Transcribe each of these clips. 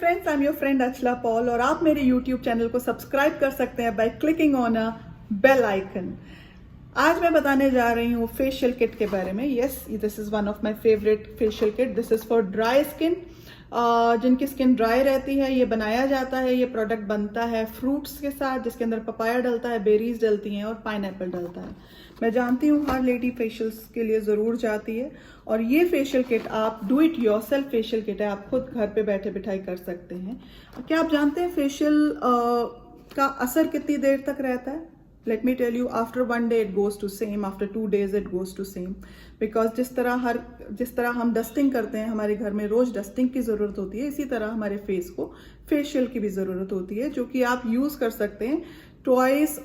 Friends, I am your friend Achala Paul और आप मेरे यूट्यूब चैनल को सब्सक्राइब कर सकते हैं by clicking on a bell icon. आज मैं बताने जा रही हूँ फेशियल किट के बारे में। Yes, this is one of my favourite facial kit. This is for dry skin. जिनकी स्किन ड्राई रहती है, ये बनाया जाता है। ये प्रोडक्ट बनता है फ्रूट्स के साथ, जिसके अंदर पपाया डलता है, बेरीज डलती हैं और पाइनएप्पल डलता है। मैं जानती हूँ हर लेडी फेशियल्स के लिए ज़रूर जाती है और ये फेशियल किट आप do it yourself facial kit है, आप खुद घर पे बैठे बिठाई कर सकते हैं। क्या आप जानते हैं फेशियल का असर कितनी देर तक रहता है? Let me tell you, after 1 day it goes to same, after 2 days it goes to same. Because जिस तरह हम डस्टिंग करते हैं, हमारे घर में रोज डस्टिंग की जरूरत होती है, इसी तरह हमारे फेस को फेशियल की भी जरूरत होती है, जो कि आप यूज कर सकते हैं ट्वाइस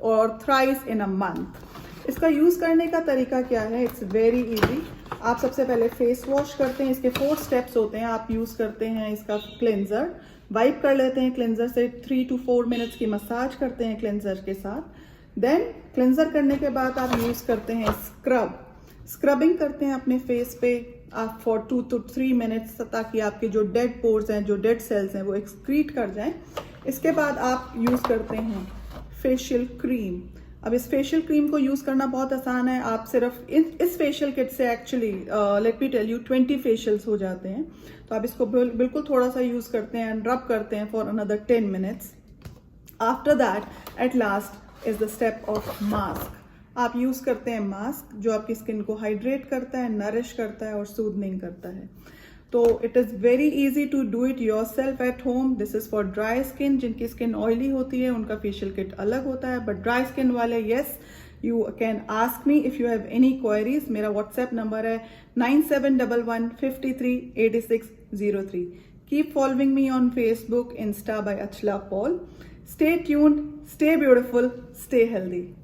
और थ्राइस इन अ मंथ। इसका यूज करने का तरीका क्या है? It's very easy. आप सबसे पहले फेस वॉश करते हैं। इसके 4 स्टेप्स होते हैं। आप यूज करते हैं इसका क्लेंजर, वाइप कर लेते हैं क्लेंजर से, 3 to 4 minutes की मसाज करते हैं क्लेंजर के साथ। देन क्लेंजर करने के बाद आप यूज करते हैं स्क्रबिंग करते हैं अपने फेस पे आप फॉर 2 to 3 minutes, ताकि आपके जो डेड पोर्स हैं, जो डेड सेल्स हैं, वो एक्सक्रीट कर जाएं। इसके बाद आप यूज करते हैं फेशियल क्रीम। अब इस फेशियल क्रीम को यूज करना बहुत आसान है। आप सिर्फ इस फेशियल किट से actually let me tell you 20 facials हो जाते हैं। तो आप इसको बिल्कुल थोड़ा सा यूज करते हैं एंड रब करते हैं for another 10 minutes। After that at last is the step of mask. आप यूज करते हैं मास्क, जो आपकी स्किन को हाइड्रेट करता है, नरिश करता है और सूदनिंग करता है। तो it is very easy to do it yourself at home. This is for dry skin. जिनकी स्किन ऑयली होती है उनका फेशियल किट अलग होता है, बट ड्राई स्किन वाले yes, you can ask me if you have any queries. मेरा WhatsApp number है 9711538603। Keep following me on Facebook, Insta by Achala Paul. Stay tuned, stay beautiful, stay healthy.